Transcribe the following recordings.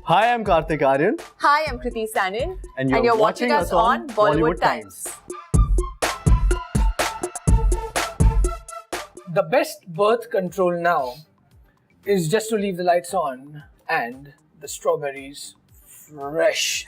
Hi, I'm Kartik Aaryan. Hi, I'm Kriti Sanon. And you're watching us on Bollywood Times. The best birth control now is just to leave the lights on and the strawberries fresh.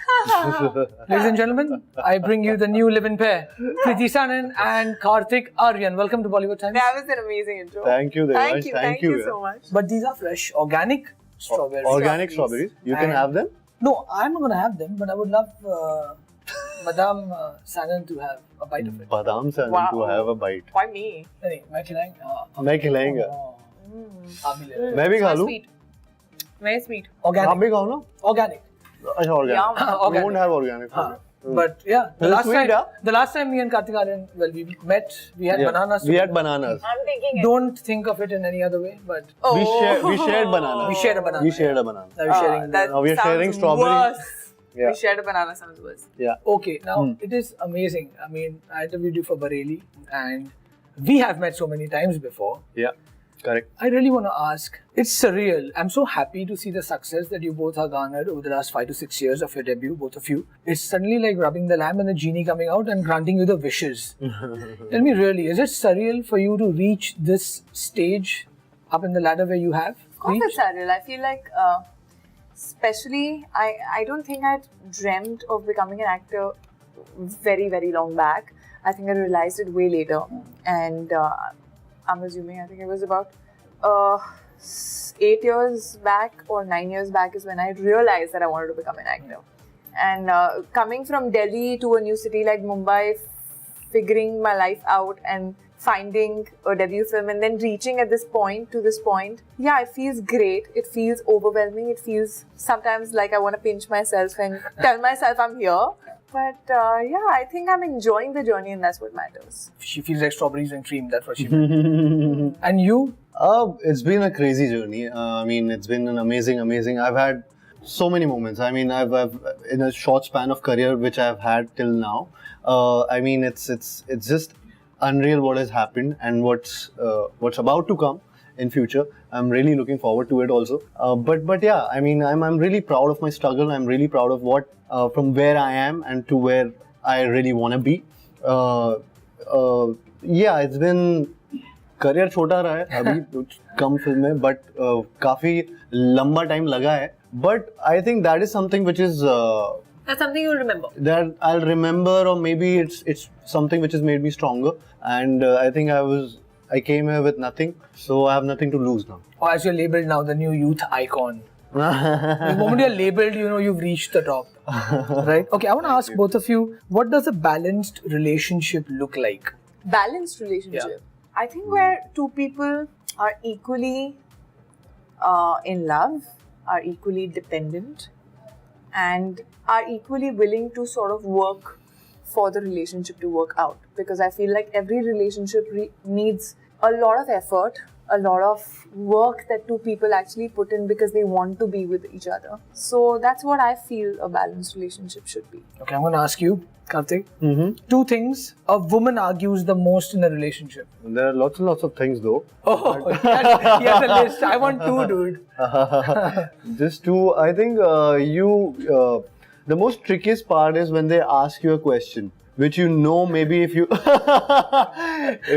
Ladies and gentlemen, I bring you the new live-in pair, Kriti Sanon and Kartik Aaryan. Welcome to Bollywood Times. That was an amazing intro. Thank you, Devansh. Thank you so much. But these are fresh, organic strawberries. Organic strawberries. You can And- have them. No, I'm not going to have them, but I would love Madame Sanon to have a bite of it. Badam se Wow. to have a bite. Why me? नहीं, मैं खिलाएंगे. मैं खिलाएंगा. आप भी ले लो. मैं भी खा लूं. Sweet. Very sweet. आप Organic. भी खाओ ना. Organic. अच्छा organic. Yum. We Organic. won't have organic. But yeah, It's sweet, yeah? the last time me and Kartik Aaryan, well, we met, we had bananas. We had bananas. I'm taking it. Don't think of it in any other way, but Oh. We shared bananas. we shared a banana. We shared a banana. Now we're sharing. That Now we are sounds sharing strawberries. worse. Yeah. We shared a banana sounds worse. Yeah. Okay, now it is amazing. I mean, I interviewed you for Bareilly, and we have met so many times before. Yeah. Correct. I really want to ask, it's surreal. I'm so happy to see the success that you both have garnered over the last 5 to 6 years of your debut, both of you. It's suddenly like rubbing the lamp and the genie coming out and granting you the wishes. Tell me really, is it surreal for you to reach this stage up in the ladder where you have Of course reached? it's surreal. I feel like, especially, I don't think I'd dreamt of becoming an actor very, very long back. I think I realized it way later. And I'm assuming, I think it was about 8 years back or 9 years back is when I realized that I wanted to become an actor. And coming from Delhi to a new city like Mumbai, figuring my life out and finding a debut film and then reaching at this point to this point, yeah, it feels great. It feels overwhelming. It feels sometimes like I want to pinch myself and tell myself I'm here. But yeah, I think I'm enjoying the journey and that's what matters. She feels like strawberries and cream, that's what she meant. And you? It's been a crazy journey. I mean, it's been an amazing. I've had so many moments. I mean, I've in a short span of career which I've had till now. I mean, it's just unreal what has happened and what's about to come in future. I'm really looking forward to it also. But yeah, I mean, I'm really proud of my struggle. I'm really proud of what from where I am and to where I really want to be. Yeah, it's been career छोटा रहा है अभी कुछ कम film में but काफी लंबा time लगा है but I think that is something which is That's something you'll remember. that I'll remember or maybe it's something which has made me stronger and I think I came here with nothing so I have nothing to lose now. Or as you're labeled now, the new youth icon. The moment you're labeled, you know you've reached the top. Right? Okay, I want to ask both of you, what does a balanced relationship look like? Balanced relationship. I think where two people are equally in love, are equally dependent, and are equally willing to sort of work for the relationship to work out. Because I feel like every relationship needs a lot of effort, a lot of work that two people actually put in because they want to be with each other. So that's what I feel a balanced relationship should be. Okay, I'm going to ask you, Kartik. Two things a woman argues the most in a relationship. There are lots and lots of things though. Oh, he has a list. I want two, dude. Just two, I think the most trickiest part is when they ask you a question which you know maybe if you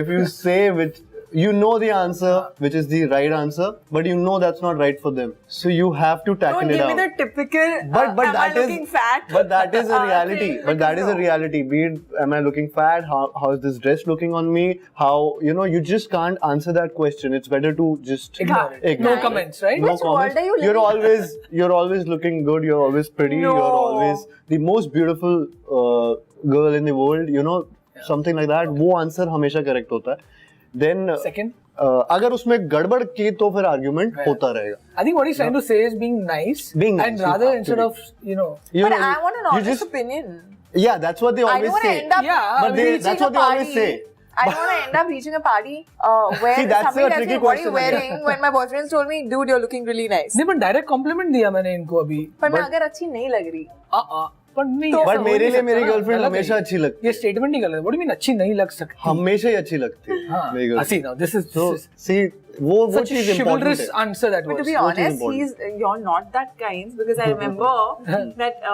if you say which you know the answer which is the right answer but you know that's not right for them so you have to tackle Don't it give out. me the typical, But am that I is looking fat? But that is a reality. thing. But that is a reality. Be it, am I looking fat? How is this dress looking on me? How you just can't answer that question. It's better to just Ignore it. Ignore No it. comments, right? No Which world comments. are you living You're always looking good. You're always pretty. No. You're always the most beautiful girl in the world. You know, something like that. वो answer हमेशा correct होता है. Then Second? अगर उसमें गड़बड़ की तो फिर argument होता रहेगा. I think what he's trying to say is being nice. Being nice, And you rather have to instead be. of, you know. You But know, I want an you honest just- opinion. Yeah, that's what they I always don't want say. to end up Yeah, but reaching that's what a they party. always say. I don't want to end up reaching a party where See, that's somebody a tells me, tricky what are you question again. wearing? When my boyfriend told me, dude, you're looking really nice. नहीं, but direct compliment दिया मैंने इनको अभी. पर मैं अगर अच्छी नहीं लग रही, पर नहीं, बट मेरे लिए मेरी गर्लफ्रेंड हमेशा अच्छी लगती है। ये स्टेटमेंट नहीं गलत है। व्हाट डू यू मीन अच्छी नहीं लग सकती? हमेशा ही अच्छी लगती है मेरी girlfriend. See now, this is see वो चीज chivalrous इम्पोर्टेंट है। answer that But to was. be honest, you're not that kind, because I remember that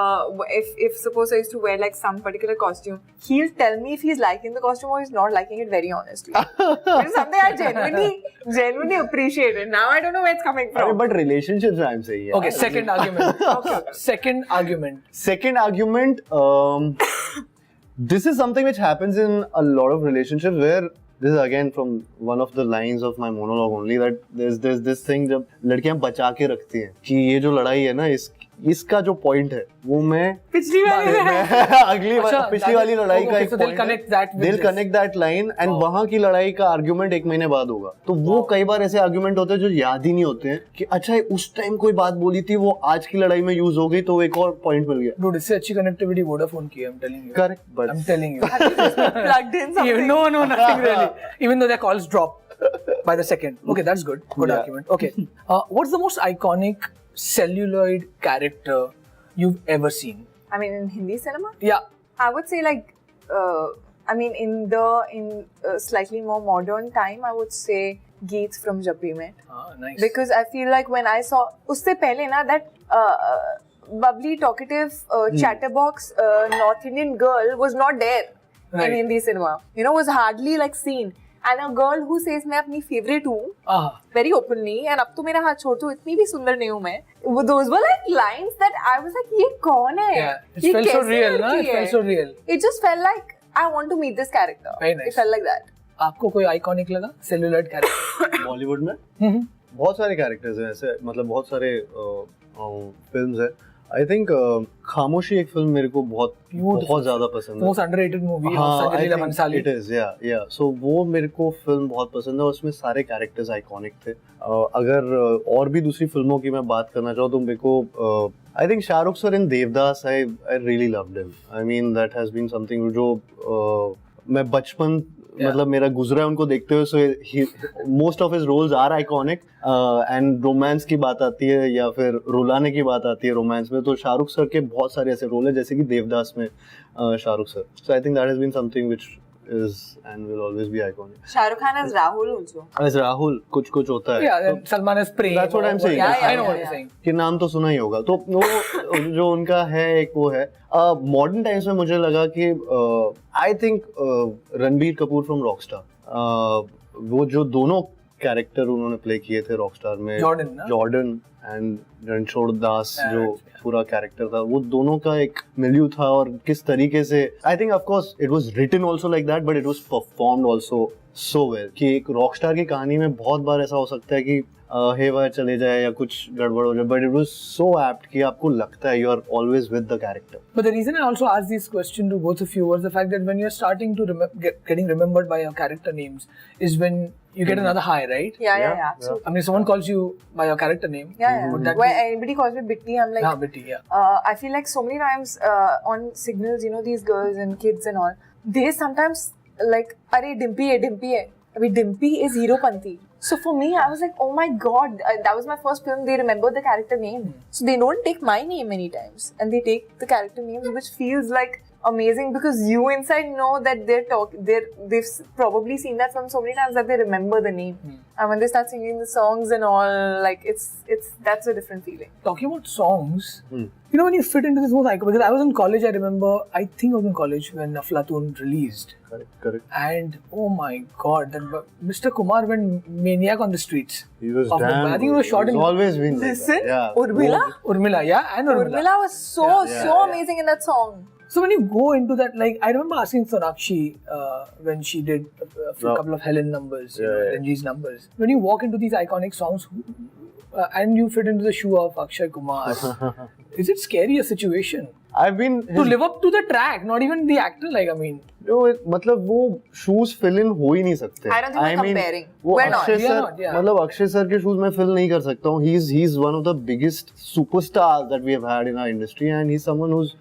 if suppose I used to wear like some particular costume, he'll tell me if he's liking the costume or he's not liking it very honestly. Which is something I genuinely appreciated. Now I don't know where it's coming from. But relationships I'm saying. Okay, second argument. Okay. Second argument. This is something which happens in a lot of relationships where this is again from one of the lines of my monologue only, that there's this thing जब लड़कियां बचा के रखती हैं कि ये जो लड़ाई है ना इसका जो पॉइंट है वो मैं पिछली वाली पिछली वाली लड़ाई का एक they'll connect that line and वहाँ की लड़ाई का आर्गुमेंट एक महीने बाद होगा। तो वो कई बार ऐसे आर्गुमेंट होते हैं जो याद ही नहीं होते हैं कि अच्छा उस टाइम कोई बात बोली थी वो आज की लड़ाई में यूज हो गई तो एक और पॉइंट मिल गया। Dude, इससे अच्छी कनेक्टिविटी वोडाफोन की है, I'm telling you. Correct, but I'm telling you. plugged in something. No, nothing really. Even though their calls drop by the second. Okay, that's good. Good argument. Okay. What's the most iconic celluloid character you've ever seen? I mean, in Hindi cinema? Yeah. I would say like, I mean, in slightly more modern time, I would say Geet from Jab We Met. Nice. Because I feel like when I saw, usse pehle na, that bubbly, talkative, chatterbox North Indian girl was not there in Hindi cinema. You know, was hardly like seen. And a girl who says मैं अपनी favorite हूँ very openly, and अब तो मेरा हाथ छोड़ दो, इतनी भी सुंदर नहीं हूँ मैं. Those were like lines that I was like, ये कौन है? Yeah, it felt so real, ना? It felt so real. It just felt like I want to meet this character. Very nice. It felt like that. आपको कोई iconic लगा celluloid character? Bollywood में बहुत सारे कैरेक्टर्स हैं ऐसे, मतलब बहुत सारे फिल्म्स हैं। आई थिंक खामोशी एक फिल्म मेरे को बहुत ज्यादा पसंद है। Most underrated movie of Sanjay Leela Bhansali. It is या सो वो मेरे को फिल्म बहुत पसंद है, उसमें सारे कैरेक्टर्स आइकॉनिक थे। अगर और भी दूसरी फिल्मों की मैं बात करना चाहूँ तो मेरे को I think Shahrukh sir in Devdas I really loved him. I mean that has been something जो मैं बचपन मतलब मेरा गुजरा है उनको देखते हुए। So most of his roles are iconic and romance की बात आती है या फिर रुलाने की बात आती है रोमांस में, तो शाहरुख सर के बहुत सारे ऐसे रोल है जैसे कि देवदास में Shahrukh sir. So I think that has been something which is and will always be iconic. Shah Rukh Khan as Rahul also. As Rahul कुछ होता है। Yeah, Salman as Prem. That's what I'm saying. I know what you're saying. कि नाम तो सुना ही होगा। तो वो जो उनका है एक वो है। मॉडर्न टाइम्स में मुझे लगा कि I think Ranbir Kapoor from Rockstar, वो जो दोनों कैरेक्टर उन्होंने प्ले किए थे रॉकस्टार में, जॉर्डन एंड रणछोड़ दास जो पूरा कैरेक्टर था, वो दोनों का एक मिल्यू था। और किस तरीके से I think of course it was written also like that but it was performed also so well कि एक रॉकस्टार की कहानी में बहुत बार ऐसा हो सकता है कि हेवा चले जाए या कुछ गड़बड़ हो जाए, but it was so apt कि आपको लगता है you are always with the character. But the reason I also asked this question to both of you was the fact that when you're starting to getting remembered by your character names is when you get another high, right? Yeah. Absolutely. I mean, if someone calls you by your character name. Yeah. When anybody calls me Bitty, I'm like, Bitty, yeah. I feel like so many times on signals, you know, these girls and kids and all, they sometimes like, "Arey Dimpy hai." I mean, Dimpy is Heropanti. So for me, I was like, oh my god, that was my first film. They remember the character name. So they don't take my name many times, and they take the character names, which feels like amazing because you inside know that they've probably seen that film so many times that they remember the name. And when they start singing the songs and all, like that's a different feeling. Talking about songs, you know, when you fit into this most iconic, because I was in college, I remember, I think I was in college when Aflatun released. Correct. And oh my god, that Mr. Kumar went maniac on the streets. He was damn. I think he was shot in. Always been. Listen, yeah. Urmila, yeah, and Urmila was so amazing in that song. So when you go into that, like I remember asking Sonakshi when she did a couple of Helen numbers, Ranji's numbers. When you walk into these iconic songs and you fit into the shoe of Akshay Kumar, is it scary a situation? I've been to live up to the track, not even the actor. Like I mean, मतलब वो shoes fill in हो ही नहीं सकते। I don't think we're comparing. वो Akshay sir, मतलब Akshay sir के shoes मैं fill नहीं कर सकता हूँ। He's one of the biggest superstars that we have had in our industry, and he's someone who's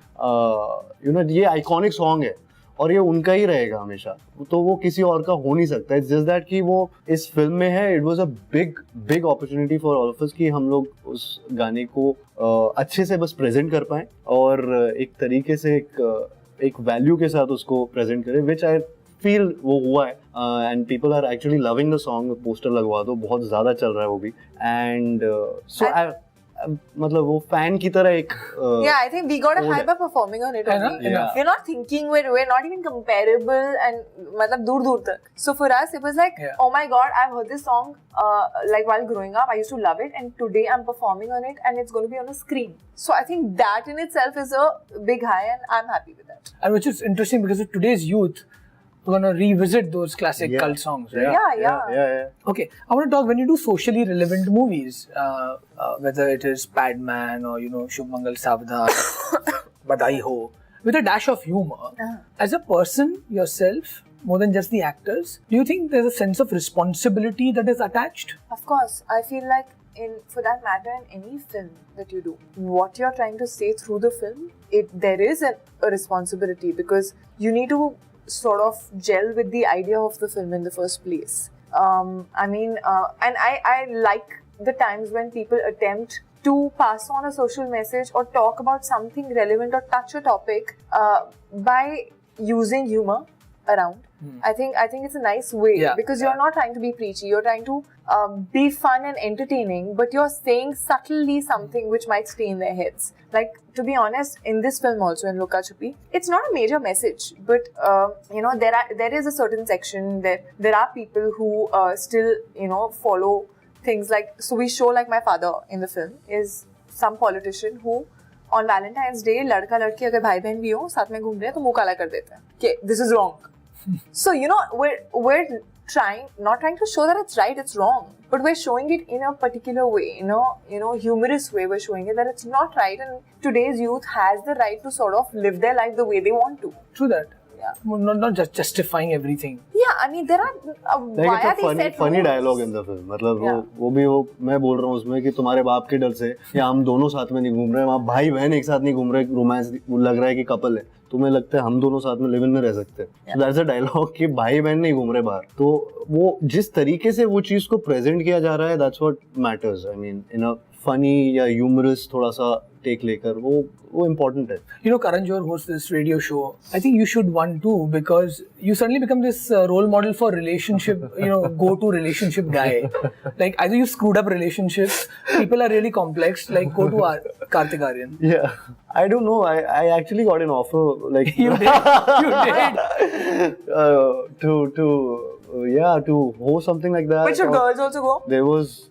you know, ये iconic song है और ये उनका ही रहेगा हमेशा, तो वो किसी और का हो नहीं सकता. इट्स जस्ट दैट कि वो इस फिल्म में है. It was a big opportunity for all of us कि हम लोग उस गाने को अच्छे से बस प्रेजेंट कर पाएं और एक तरीके से एक वैल्यू के साथ उसको प्रेजेंट करें, विच आई फील वो हुआ है. And people are actually loving the song. Poster लगवा दो, बहुत ज्यादा चल रहा है वो भी. एंड सो मतलब वो फैन की तरह एक I think we got a hype by performing on it only. We're not thinking, we're not even comparable and मतलब दूर तक. So for us it was like, oh my god, I've heard this song like while growing up. I used to love it, and today I'm performing on it and it's going to be on a screen. So I think that in itself is a big high, and I'm happy with that. And which is interesting because of today's youth, we're gonna revisit those classic cult songs, right? Yeah. Okay, I want to talk when you do socially relevant movies, whether it is Padman or Shubh Mangal Savdhan, Badai Ho, with a dash of humor. As a person yourself, more than just the actors, do you think there's a sense of responsibility that is attached? Of course, I feel like for that matter, in any film that you do, what you're trying to say through the film, there is a responsibility, because you need to sort of gel with the idea of the film in the first place. And I like the times when people attempt to pass on a social message or talk about something relevant or touch a topic by using humor around. I think it's a nice way, because you're not trying to be preachy, you're trying to be fun and entertaining, but you're saying subtly something which might stay in their heads. Like, to be honest, in this film also, in Luka Chupi, it's not a major message, but there is a certain section there are people who still follow things like, so we show like my father in the film is some politician who on Valentine's Day लड़का लड़की अगर भाई बहन भी हो साथ में घूम रहे हैं तो मुंह काला कर देते हैं कि this is wrong. So we're not trying to show that it's right, it's wrong, but we're showing it in a particular way, humorous way. We're showing it that it's not right, and today's youth has the right to sort of live their life the way they want to. True that. Yeah. Not just justifying everything. Yeah, I mean there are why are they set funny dialogue in the film. मतलब वो मैं बोल रहा हूँ उसमें कि तुम्हारे बाप के डर से या हम दोनों साथ में नहीं घूम रहे, वहाँ भाई बहन एक साथ नहीं घूम रहे, रोमांस लग रहा है कि कपल है, तुम्हें लगता है हम दोनों साथ में लिव इन में रह सकते हैं. So that's a dialogue कि भाई बहन नहीं घूम रहे बाहर. तो वो जिस तरीके से वो चीज को प्रेजेंट किया जा रहा है, that's what matters. I mean, in a funny या humorous थोड़ा सा टेक लेकर वो important है. Karan Johar hosts this radio show. I think you should one too, because you suddenly become this role model for relationship, go-to relationship guy. Like either you screwed up relationships, people are really complex, like go to Kartik Aaryan. Yeah. I don't know. I actually got an offer, like you did. To host something like that. But should girls also go? There was.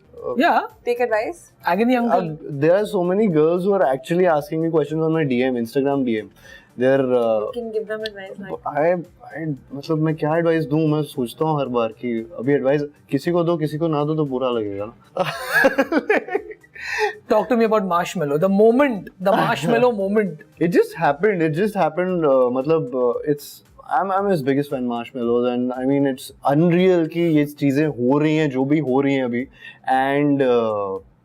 Take advice. Agony uncle. There are so many girls who are actually asking me questions on my DM, Instagram DM. They're. You can give them advice. मतलब मैं क्या advice दूँ, मैं सोचता हूँ हर बार कि अभी advice किसी को दो किसी को ना दो तो बुरा लगेगा ना. Talk to me about Marshmallow. The Marshmallow moment. It just happened. I'm his biggest fan, Marshmallows, and I mean it's unreal कि ये चीजें हो रही हैं जो भी हो रही हैं अभी, and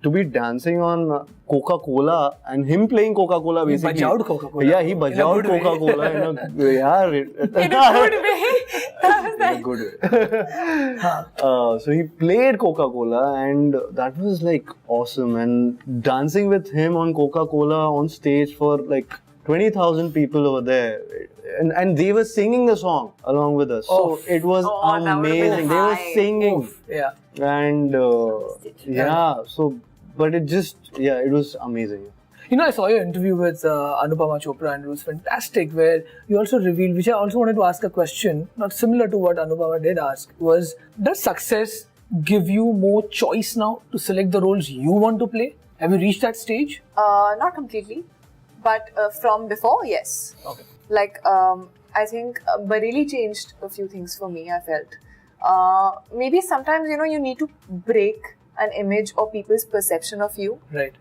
to be dancing on Coca-Cola and him playing Coca-Cola basically. He bajawed Coca-Cola. Yeah, he bajawed Coca-Cola in a good way. In a good way. So he played Coca-Cola, and that was like awesome. And dancing with him on Coca-Cola on stage for like 20,000 people over there, and they were singing the song along with us. So it was amazing. They were singing. And but it was amazing. I saw your interview with Anupama Chopra, and it was fantastic, where you also revealed, which I also wanted to ask a question, not similar to what Anupama did ask, was, does success give you more choice now to select the roles you want to play? Have you reached that stage? Not completely, but from before, yes. Okay. Like, I think Bareilly changed a few things for me, I felt. Maybe sometimes, you need to break an image or people's perception of you. Right.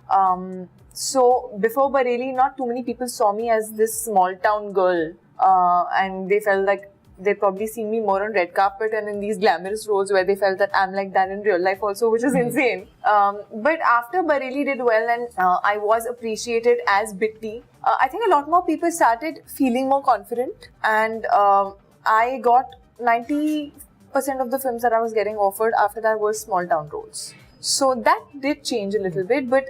So, before Bareilly, not too many people saw me as this small town girl. And they felt like they'd probably seen me more on red carpet and in these glamorous roles where they felt that I'm like that in real life also, which is insane. But after Bareilly did well and I was appreciated as Bitty, I think a lot more people started feeling more confident, and I got 90% of the films that I was getting offered after that were small town roles. So that did change a little bit, but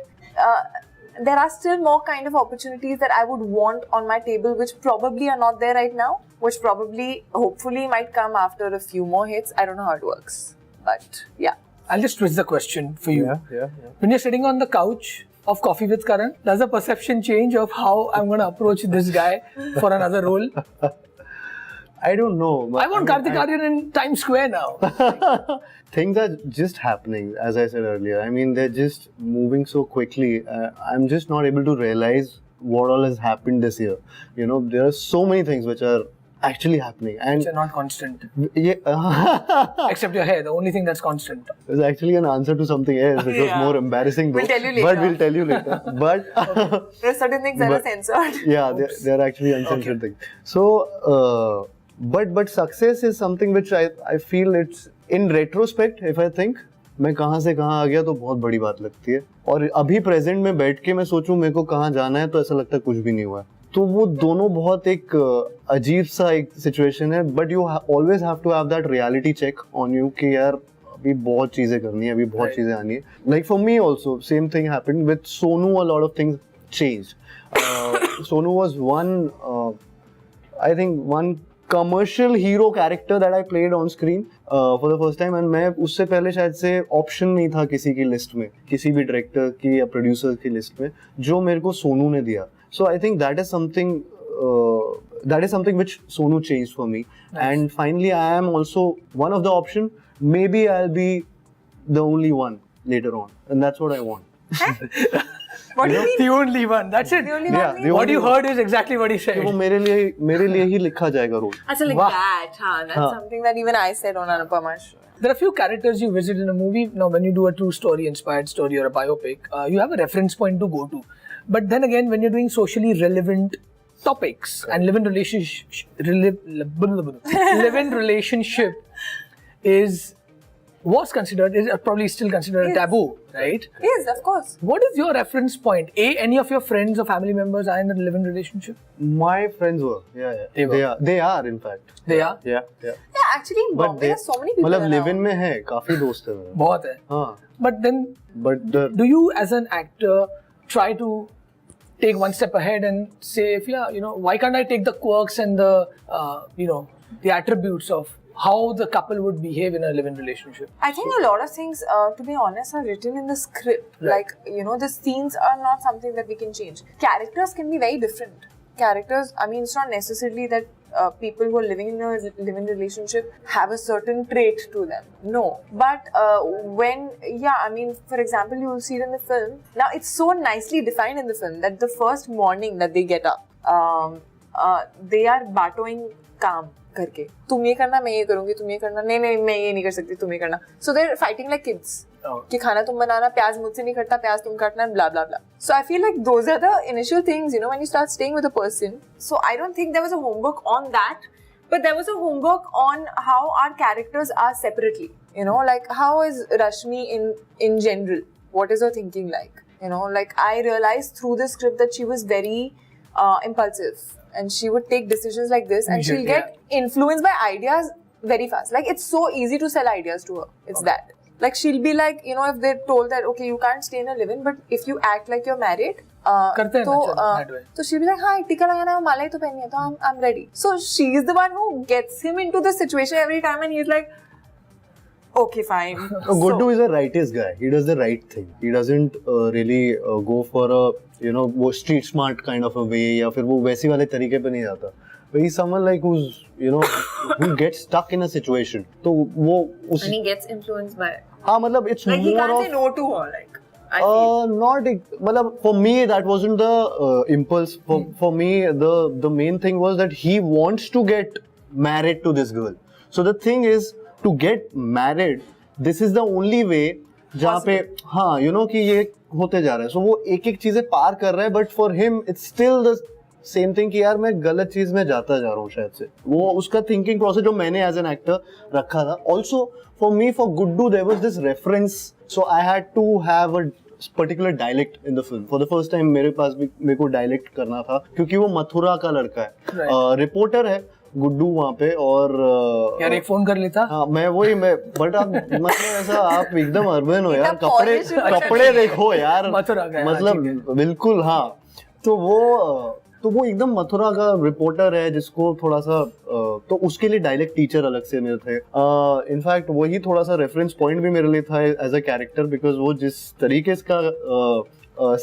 there are still more kind of opportunities that I would want on my table, which probably are not there right now, which probably, hopefully, might come after a few more hits. I don't know how it works, but yeah. I'll just twist the question for you. Yeah. When you're sitting on the couch of Coffee with Karan, does the perception change of how I'm going to approach this guy for another role? I don't know. I want Kartik Aaryan in Times Square now. Things are just happening, as I said earlier. I mean, they're just moving so quickly. I'm just not able to realize what all has happened this year. You know, there are so many things which are actually happening. And Which are not constant. Yeah. Except your hair, the only thing that's constant. There's actually an answer to something else, which was more embarrassing though. We'll tell you later. But we'll tell you later. But There are certain things that are censored. yeah, they're actually uncensored things. So, but success is something which I feel it's in retrospect, if I think, मैं कहाँ से कहाँ आ गया तो बहुत बड़ी बात लगती है. और अभी प्रेजेंट में बैठ के मैं सोचूं मेरे को कहाँ जाना है तो ऐसा लगता है कुछ भी नहीं हुआ है. तो वो दोनों बहुत एक अजीब सा एक सिचुएशन है. But you always have to have that reality check on you कि यार अभी बहुत चीजें करनी है, अभी बहुत चीजें आनी है. Like for me also same thing happened with Sonu. A lot of things changed. Sonu was one I think one commercial hero character that I played on screen for the first time, and मैं उससे पहले शायद से option नहीं था किसी की list में, किसी भी डायरेक्टर की या प्रोड्यूसर की लिस्ट में, जो मेरे को सोनू ने दिया. So I think that is something which Sonu changed for me. Nice. And finally I am also one of the option. Maybe I'll be the only one later on, and that's what I want. What do you mean? The only one. That's it. The only Yeah, one. the What you heard is exactly what he said. वो मेरे लिए ही लिखा जाएगा role. Actually, like Wow. that, that's something that even I said on Anupama's show. There are few characters you visit in a movie. Now, when you do a true story, inspired story or a biopic, you have a reference point to go to. But then again, when you're doing socially relevant topics and live-in relationship was considered, is probably still considered a taboo, right? Yes, of course. What is your reference point? Any of your friends or family members are in a live-in relationship? My friends were. Yeah. They are in fact. They are? Yeah. Yeah, actually in Bombay there are so many people मतलब around. live-in में है, काफी दोस्त है मेरे. बहुत है. हाँ. But then, do you as an actor try to take one step ahead and say, why can't I take the quirks and the attributes of how the couple would behave in a live-in relationship? I think a lot of things, to be honest, are written in the script. Right. Like, the scenes are not something that we can change. Characters can be very different. Characters, I mean, it's not necessarily that people who are living in a live-in relationship have a certain trait to them. No. But for example, you will see it in the film. Now, it's so nicely defined in the film that the first morning that they get up, they are battling काम करके. तुम ये करना, मैं ये करूँगी, तुम ये करना, नहीं मैं ये नहीं कर सकती, तुम ये करना. So they're fighting like kids. कि खाना तुम बनाना, प्याज मुझसे नहीं कटता, प्याज तुम काटना, blah blah blah. So I feel like those are the initial things, when you start staying with a person. So I don't think there was a homework on that, but there was a homework on how our characters are separately. Like how is Rashmi in general? What is her thinking like? Like I realized through the script that she was very impulsive. And she would take decisions like this, and she'll get influenced by ideas very fast. Like, it's so easy to sell ideas to her. It's that. Like, she'll be like, if they're told that, okay, you can't stay in a live-in, but if you act like you're married, so she'll be like, हाँ, टीका लगाना है, माला ही तो पहननी है, तो I'm ready. So she's the one who gets him into the situation every time, and he's like, okay, fine. Guddu is a righteous guy. He does the right thing. He doesn't really go for a वो street smart kind of a way या फिर वो वैसी वाले तरीके पे नहीं जाता. But he's someone like who's who gets stuck in a situation. तो वो उस and he gets influenced by. हाँ मतलब it's like more he can't of say no to her like. I feel. Not मतलब for me that wasn't the impulse. For me the main thing was that he wants to get married to this girl. So the thing is to get married, this is the only way जहाँ पे हाँ कि ये होते जा रहा है. सो वो एक चीजें पार कर रहा है, but for him it's still the same thing कि यार मैं गलत चीज में जाता जा रहा हूँ शायद से. वो उसका थिंकिंग प्रोसेस जो मैंने एज एन एक्टर रखा था. Also for me for Guddu there was this reference, so I had to have a particular dialect in the film. For the first time मेरे पास भी मेरे को डायलेक्ट करना था क्योंकि वो मथुरा का लड़का है, रिपोर्टर है गुड्डू वहाँ पे, और यार एक फोन कर लेता। हाँ मैं बट आप मतलब ऐसा आप एकदम अर्बन हो यार, कपड़े देखो यार, मथुरा का मतलब बिल्कुल हाँ। तो वो एकदम मथुरा का रिपोर्टर है जिसको थोड़ा सा तो उसके लिए डायलेक्ट टीचर अलग से मेरे थे। इनफैक्ट वही थोड़ा सा रेफरेंस पॉइंट भी मेरे लिए था एज अ कैरेक्टर, बिकॉज वो जिस तरीके का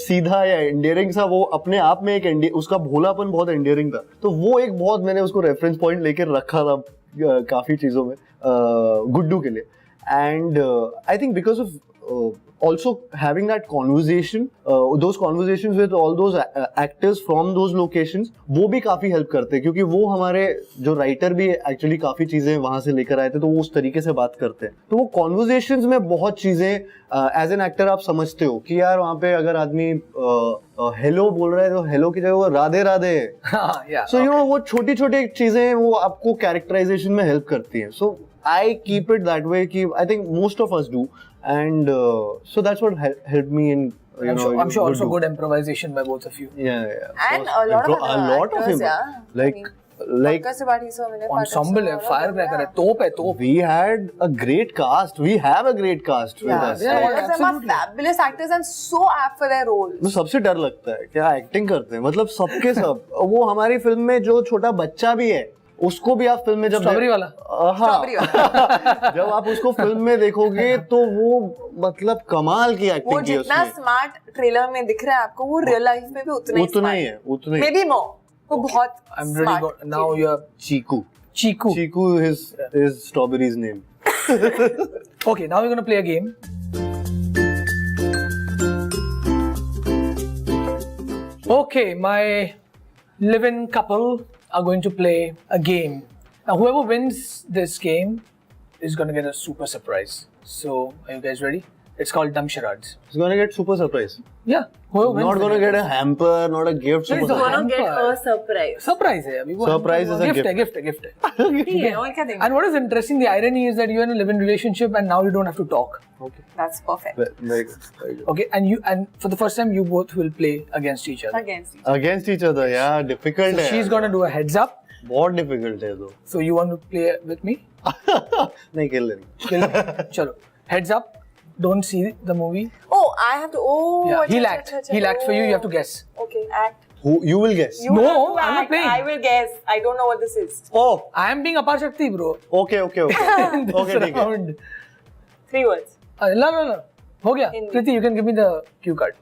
सीधा या एंडियरिंग सा, वो अपने आप में एक उसका भोलापन बहुत एंडियरिंग था, तो वो एक बहुत मैंने उसको रेफरेंस पॉइंट लेके रखा था काफी चीजों में गुड्डू के लिए। And I think because of also having that conversation, those conversations with all those actors from those locations, वो भी काफी हेल्प करते हैं क्योंकि वो हमारे जो राइटर भी एक्चुअली काफी चीजें वहां से लेकर आए थे, तो वो उस तरीके से बात करते हैं। तो वो कॉन्वर्जेशंस में बहुत चीजें एज एन एक्टर आप समझते हो कि यार वहाँ पे अगर आदमी हेलो बोल रहा है तो हेलो की जगह वो Radhe Radhe, so you know वो छोटी छोटी चीजें वो आपको कैरेक्टराइजेशन में हेल्प करती हैं। So I keep it that way कि I think most of us do, and so that's what helped me in I'm sure also good improvisation by both of you. Yeah. And a lot of him, yeah. Like ensemble है, firecracker है, तोप है, तोप। We had a great cast. We have a great cast with us. All of them are fabulous actors and so apt for their roles. मुझे सबसे डर लगता है क्या एक्टिंग करते हैं, मतलब सबके सब। वो हमारी फिल्म में जो छोटा बच्चा भी है उसको भी आप फिल्म में जब स्ट्रॉबेरी वाला, हाँ जब आप उसको फिल्म में देखोगे तो वो मतलब कमाल की एक्टिंग की है उसने। जितना स्मार्ट ट्रेलर में दिख रहा है आपको, वो रियल लाइफ में भी उतना ही है, मे बी मोर। वो बहुत I'm really good. Now you are Chiku is Strawberry's name. Okay, now we're going to play a game. Okay, my live-in couple are going to play a game. Now, whoever wins this game is going to get a super surprise. So, are you guys ready? It's called Dumb Charades. It's going to get super surprise. Yeah. Whoever wins. Not going to get a hamper, not a gift. It's going to get a surprise. Surprise है अभी वो. Surprise is a gift. Gift. Yeah. And what is interesting, the irony is that you're in a live-in relationship and now you don't have to talk. Okay. That's perfect. Very good. Okay, and for the first time you both will play against each other. Against each other, yeah, difficult. So she's going to do a heads up. बहुत difficult है तो. So you want to play with me? नहीं खेल रही. चलो. Heads up. Don't see the movie. Oh, I have to. Oh, yeah. He'll act. He'll act for you. You have to guess. Okay, act. Who you will guess? No, I'm not playing. I will guess. I don't know what this is. Oh, I am being Apar Shakti, bro. Okay. Okay, ठीक है. 3 words. No. हो गया. Kriti, you can give me the cue card.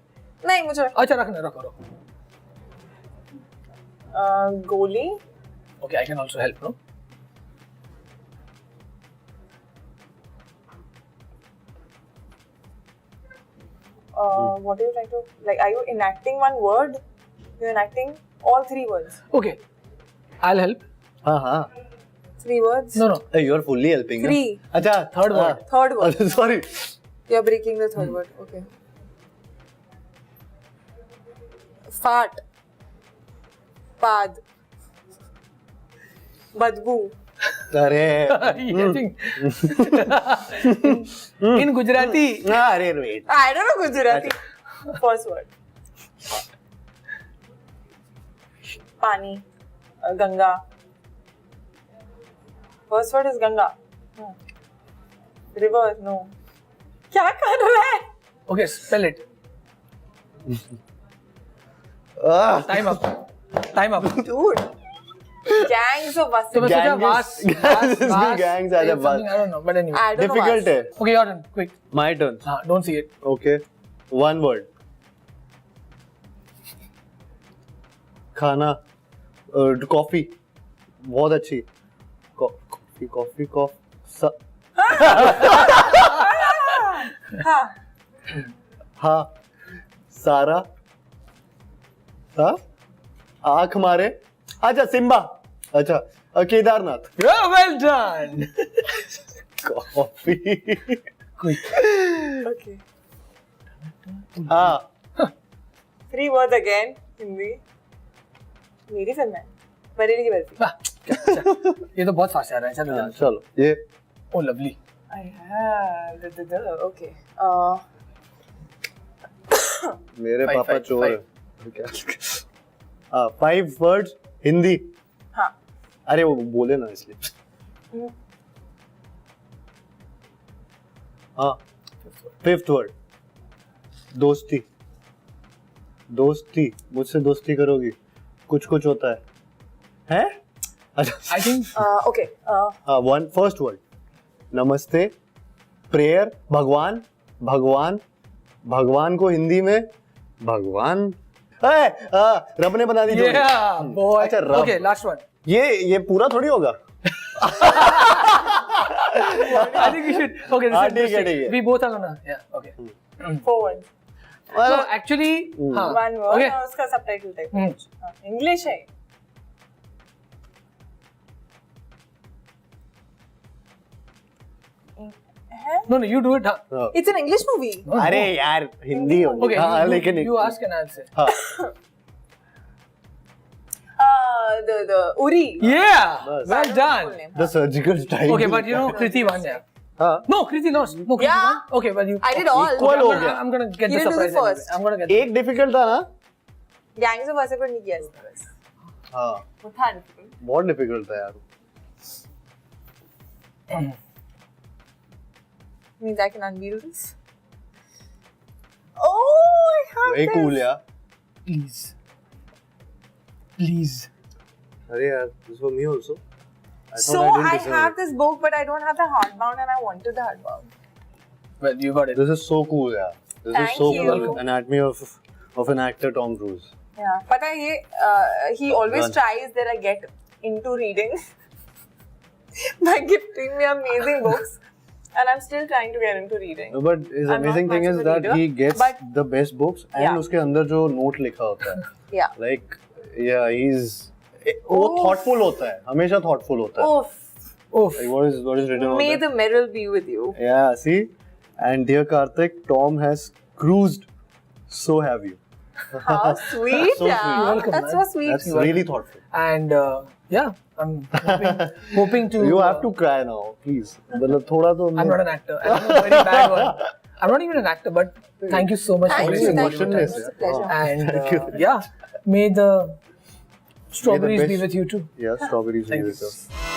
नहीं मुझे. अच्छा रखो. गोली. Okay, I can also help, no? What are you trying to, like, are you enacting one word? You're enacting all 3 words. Okay, I'll help. हाँ. 3 words? No. Hey, you're fully helping. 3. अच्छा, third word. Third word. Sorry. You're breaking the third word. Okay. Fart. Pad. Badbu. अरे in Gujarati. अरे wait. I don't know Gujarati. First word. Pani. Ganga. First word is Ganga. River. No. क्या कर रहा है? Okay, spell it. Time up. Dude. Gangs of buses. So gangs are bus. I don't know, but anyway. Difficult है. Okay, your turn. Quick. My turn. Don't see it. Okay. One word. खाना. Coffee. बहुत अच्छी. Coffee. हाँ. सारा. हाँ. आँख मारे. अच्छा सिम्बा. अच्छा Kedarnath. Yeah, well done. Coffee. Quick. Okay. हाँ. 3 words again. Hindi. मेरी फिल्म है. बरेली की बर्फी. ये तो बहुत फास्ट आ रहा है. चलो ये. Oh, lovely. I have. Okay. मेरे Five, पापा five, चोर है. क्या? 5 words हिंदी. हाँ. अरे वो बोले ना इसलिए. हाँ. 5th word. दोस्ती. दोस्ती. मुझसे दोस्ती करोगी. कुछ कुछ होता है. हैं? I think Okay. First word. नमस्ते. प्रेयर. भगवान. भगवान. भगवान को हिंदी में भगवान. रब ने बना दी जोड़ी. yeah, boy. अच्छा रब. Okay, last one. ये पूरा थोड़ी होगा. I think we should. Okay, this is ठीक है, interesting. ठीक है. We both are gonna. Yeah. Okay. 4 words. So actually, हाँ. 1 word. Okay. और उसका subtitle type. English है. No, you do it. हाँ. It's an English movie. No, अरे no. यार हिंदी होगी. Okay, हाँ, you, लेकिन you ask and I'll say. हाँ. The Uri. Yeah, बस. well done. Full name. The surgical strike. Okay, but you know, Kriti won, yeah. हाँ. No, Kriti lost. No, Kriti Yeah. won. Okay, but you. I did all. Equal हो I'm गया. gonna, I'm gonna get You the didn't do the surprise. first. Anyway. I'm gonna get. एक difficult था ना. Gangs of Wasseypur नहीं किया इसने बस. हाँ. वो था difficult. बहुत डिफिकल्ट था यार. Means I can unveil this. Oh, I have Very this. cool यार. Please. Please. अरे यार, this for me also. So I have this book, but I don't have the hardbound, and I wanted the hardbound. Well, you got it. This is so cool, yeah. This Thank is so you. cool. Anatomy of an actor, Tom Cruise. Yeah, but he always Done. tries that I get into reading by gifting me amazing books, and I'm still trying to get into reading. No, but his I'm amazing not thing much is of a that reader, he gets but- the best books and Yeah. उसके अंदर जो note लिखा होता है. Yeah. Like, yeah, वो thoughtful होता है. हमेशा thoughtful होता है. Oof. Oof. Like, what is written on May that? the Merrill be with you. Yeah, see? And dear Kartik, Tom has cruised. So have you. How sweet, So yeah. sweet. Welcome, That's man. so sweet. That's really thoughtful. And yeah, I'm hoping to. You have to cry now, please. मतलब थोड़ा तो. I'm not an actor. I'm a very bad one. I'm not even an actor, but thank you so much Thank for you, gracing thank me you. with Emotionless, your It's a pleasure. time. And Thank you. yeah, may the strawberries be best- with you too. Yeah, strawberries Thank will be you. with us.